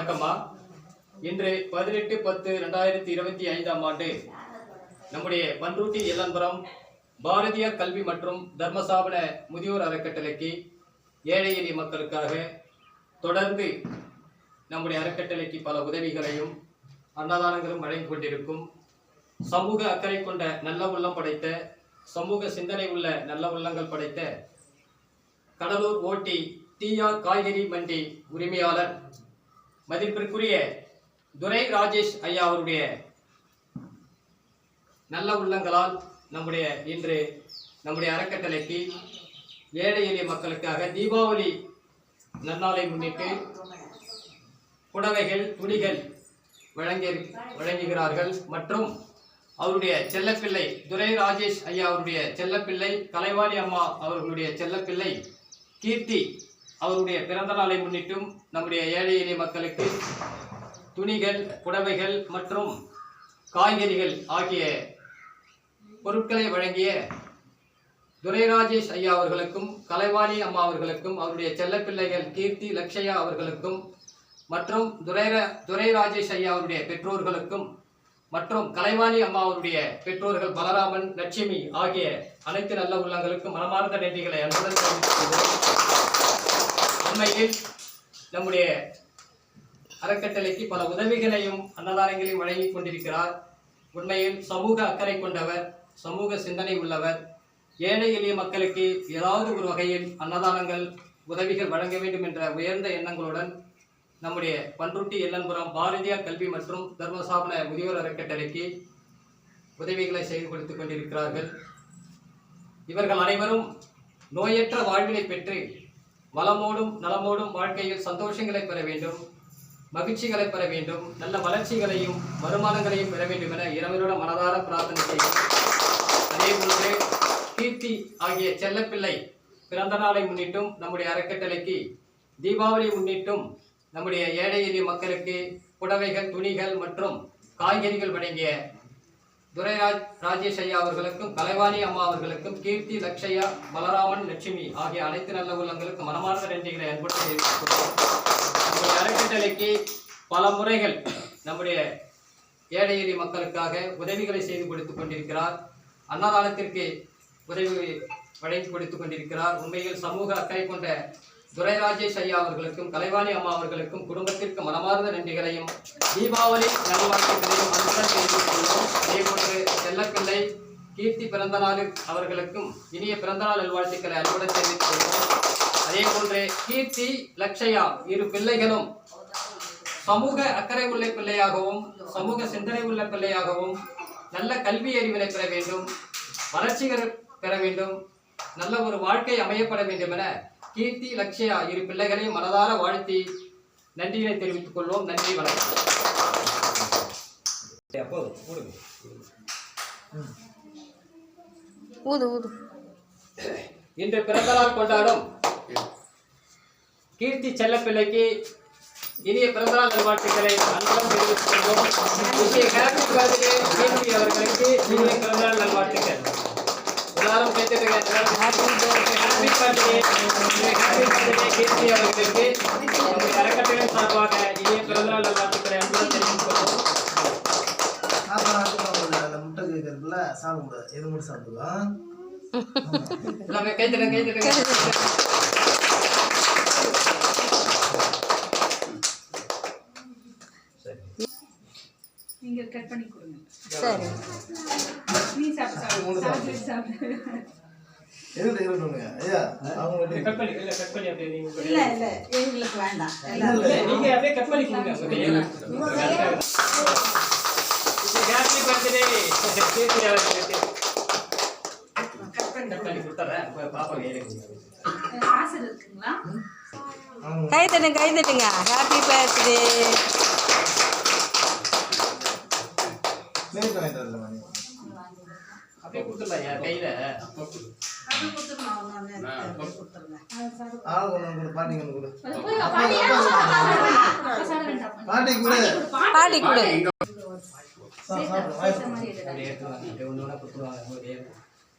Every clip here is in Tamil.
வணக்கம்மா. இன்று 18/10/2025 நம்முடைய பன்ருட்டி எல்லன்புரம் பாரதியார் கல்வி மற்றும் தர்மசாபன முதியோர் அறக்கட்டளைக்கு ஏழை எளிய மக்களுக்காக தொடர்ந்து நம்முடைய அறக்கட்டளைக்கு பல உதவிகளையும் அன்னதானங்களும் வழங்கிக் கொண்டிருக்கும் சமூக அக்கறை கொண்ட நல்ல உள்ளம் படைத்த சமூக சிந்தனை உள்ள நல்ல உள்ளங்கள் படைத்த கடலூர் ஓட்டி டிஆர் காய்கறி மண்டி உரிமையாளர் மதிப்பிற்குரிய துரை ராஜேஷ் ஐயா அவருடைய நல்ல உள்ளங்களால் இன்று நம்முடைய அறக்கட்டளைக்கு ஏழை எளிய மக்களுக்காக தீபாவளி நன்னாளை முன்னிட்டு புடவைகள் துணிகள் வழங்குகிறார்கள். மற்றும் அவருடைய செல்லப்பிள்ளை துரை ராஜேஷ் ஐயா அவருடைய செல்லப்பிள்ளை கலைவாணி அம்மா அவர்களுடைய செல்லப்பிள்ளை கீர்த்தி அவருடைய பிறந்த நாளை முன்னிட்டும் நம்முடைய ஏழை எளிய மக்களுக்கு துணிகள் புடவைகள் மற்றும் காய்கறிகள் ஆகிய பொருட்களை வழங்கிய துரை ராஜேஷ் ஐயா அவர்களுக்கும் கலைவாணி அம்மா அவர்களுக்கும் அவருடைய செல்லப்பிள்ளைகள் கீர்த்தி லக்ஷயா அவர்களுக்கும் மற்றும் துரை ராஜேஷ் ஐயா அவருடைய பெற்றோர்களுக்கும் மற்றும் கலைவாணி அம்மா அவருடைய பெற்றோர்கள் பலராமன் லட்சுமி ஆகிய அனைத்து நல்ல உள்ளங்களுக்கும் மனமார்ந்த நன்றிகளை அன்புடன் தெரிவித்துள்ளோம். உண்மையில் நம்முடைய அறக்கட்டளைக்கு பல உதவிகளையும் அன்னதானங்களையும் வழங்கிக் கொண்டிருக்கிறார். உண்மையில் சமூக அக்கறை கொண்டவர், சமூக சிந்தனை உள்ளவர். ஏழை எளிய மக்களுக்கு ஏதாவது ஒரு வகையில் அன்னதானங்கள் உதவிகள் வழங்க வேண்டும் என்ற உயர்ந்த எண்ணங்களுடன் நம்முடைய பன்ருட்டி எல்லன்புரம் பாரதியார் கல்வி மற்றும் தர்மசாபன முதியோர் அறக்கட்டளைக்கு உதவிகளை செய்து கொடுத்துக் கொண்டிருக்கிறார்கள். இவர்கள் அனைவரும் நோயற்ற வாழ்வினை பெற்று வளமோடும் நலமோடும் வாழ்க்கையில் சந்தோஷங்களை பெற வேண்டும், மகிழ்ச்சிகளை பெற வேண்டும், நல்ல வளர்ச்சிகளையும் வருமானங்களையும் பெற வேண்டும் என இறைவனோட மனதார பிரார்த்தனை செய்யும். அதேபோன்று கீர்த்தி ஆகிய செல்லப்பிள்ளை பிறந்த நாளை முன்னிட்டும் நம்முடைய அறக்கட்டளைக்கு தீபாவளி முன்னிட்டும் நம்முடைய ஏழை எளிய மக்களுக்கு புடவைகள் துணிகள் மற்றும் காய்கறிகள் வழங்கிய துரை ராஜேஷ் ஐயா அவர்களுக்கும் கலைவாணி அம்மா அவர்களுக்கும் கீர்த்தி லக்ஷயா பலராமன் லட்சுமி ஆகிய அனைத்து நல்ல உள்ளங்களுக்கும் மனமார்ந்த நன்றிகளை அன்புடன் தெரிவித்துள்ளோம். நம்முடைய அறக்கட்டளைக்கு பல முறைகள் நம்முடைய ஏழை எளிய மக்களுக்காக உதவிகளை செய்து கொடுத்துக் கொண்டிருக்கிறார். அன்னதானத்திற்கு உதவி வழங்கி கொடுத்துக் கொண்டிருக்கிறார். உண்மையில் சமூக அக்கறை கொண்ட துரை ராஜேஷ் ஐயா அவர்களுக்கும் கலைவாணி அம்மா அவர்களுக்கும் குடும்பத்திற்கு மனமார்ந்த நன்றிகளையும் தீபாவளி நல்வாழ்த்துக்களையும் அன்புடன் தெரிவித்துக் கொள்வோம். அதேபோன்று செல்லப்பிள்ளை கீர்த்தி பிறந்தநாள் அவர்களுக்கும் இனிய பிறந்தநாள் நல்வாழ்த்துக்களை அன்புடன் தெரிவித்துக் கொள்வோம். அதேபோன்று கீர்த்தி லக்ஷயா இரு பிள்ளைகளும் சமூக அக்கறை உள்ள பிள்ளையாகவும் சமூக சிந்தனை உள்ள பிள்ளையாகவும் நல்ல கல்வி அறிவினை பெற வேண்டும், வளர்ச்சிகள் பெற வேண்டும், நல்ல ஒரு வாழ்க்கை அமையப்பட வேண்டும் என கீர்த்தி லக்ஷயா இரு பிள்ளைகளையும் மனதார வாழ்த்தி நன்றியை தெரிவித்துக் கொள்வோம். நன்றி, வணக்கம். இன்று பிறந்தநாள் கொண்டாடும் கீர்த்தி செல்லப்பிள்ளைக்கு இனிய பிறந்தநாள் நல்வாழ்த்துக்களை அன்புடன் தெரிவித்துக் கொள்வோம். ஹாப்பி பர்த்டே கீர்த்தி அவர்களுக்கு இனிய பிறந்தநாள் நல்வாழ்த்துக்கள். எல்லாரும் கேட்டுருங்க. ஹாப்பி பர்த்டே கீர்த்தி அவர்களுக்கு நம்முடைய அறக்கட்டளை சார்பாக இனிய பிறந்தநாள் நல்வாழ்த்துக்களை அன்புடன் தெரிவித்துக் கொள்வோம். முட்டை கேட்கறதுல சாப்பிடக்கூடாது, எது மட்டும் சாப்பிடுவோம். எல்லாமே கைத்தடுங்க. நீங்க கட் பண்ணி கொடுங்க. சரி, நீ சாப்பிடு. எதுக்கு ஐயா அவங்க கட் பண்ணி அப்படியே நீங்க இல்ல எங்களுக்கு வேண்டாம். நீங்க அப்படியே கட் பண்ணி கொடுங்க. ஹாப்பி பர்த்டே கீர்த்தி அவர்களுக்கு கட் பண்ணி கொடுத்தறேன். பாப்பா கையில காசு இருக்குங்களா? கை தட்டுங்க. Happy birthday. அப்படியே கொடுத்துடலாம் கையில. பாட்டி கொடு.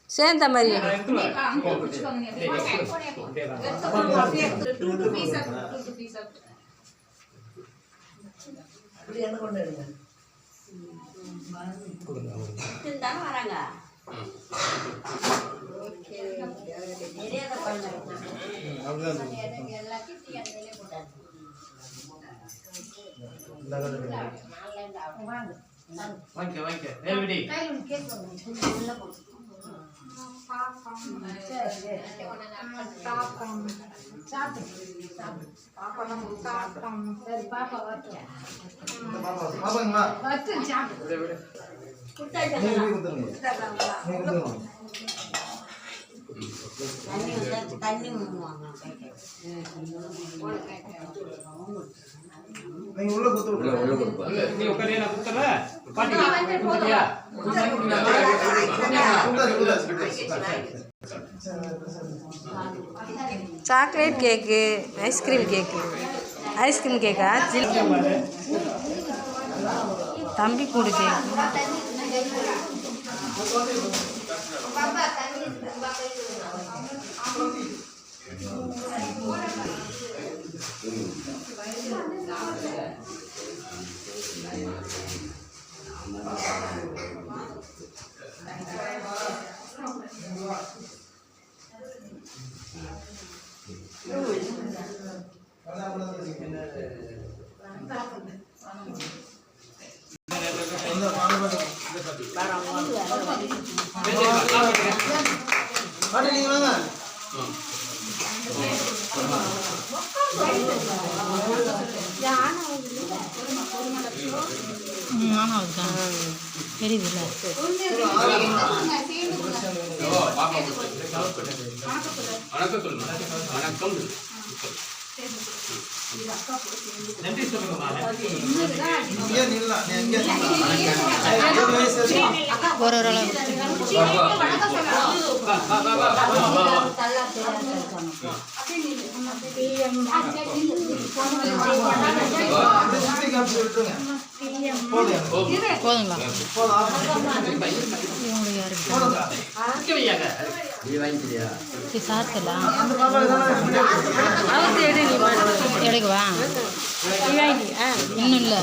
சேர்ந்த மாதிரி இப்படி என்ன கொண்டு எடுங்க தானே வராங்க வாங்கிக்க வேல்விடி பாப்பாங்களா தண்ணி நீங்க உள்ள குத்து விடுங்க நீ உட்காரியா நான் குத்துறேன் பாட்டி குத்துறியா சாக்லேட் கேக்கு ஐஸ்கிரீம் கேக்கா தம்பி கூடு கேக்கு பாட்டி நீங்க வாங்க தெரியுதுல்ல வணக்கம் நன்றி சொல்லுங்கம்மா இங்கே நில்லாம் நீ எங்கே ஒரு அளவு போதுங்களா சாத்தலாம் எடுக்குவா இன்னும் இல்லை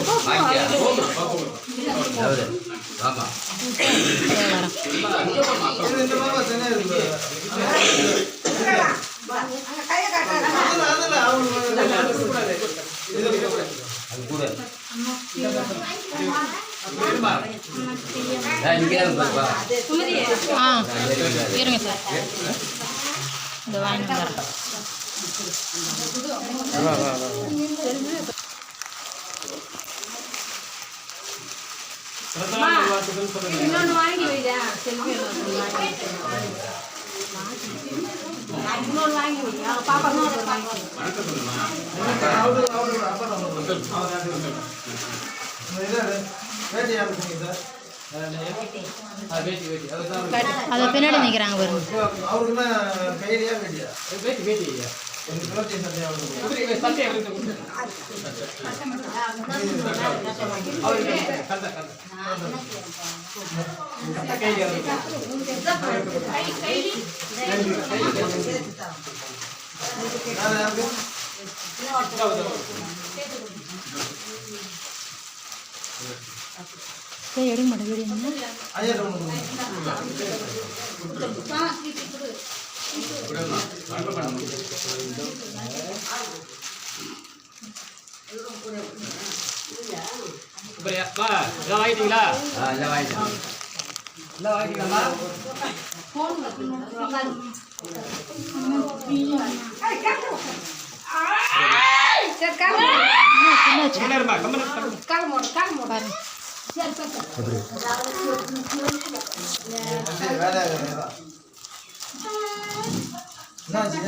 இருங்க சார் இந்த வாங்கி இன்னொன்று வாங்கி வைடா செல்வி இன்னொன்று வாங்கி வையா பாப்பா அதை பின்னாடி நிற்கிறாங்க பாருங்க அவருக்குன்னா கையிலையா வேண்டியா வேட்டி எனக்கு பேர்த்தி சட்டையா எடுக்க மாட்டேன் வீடு ஐயா எல்லாம் வாங்கிட்டீங்களா எல்லாம் வாங்கிட்டீங்களா என்னாச்சு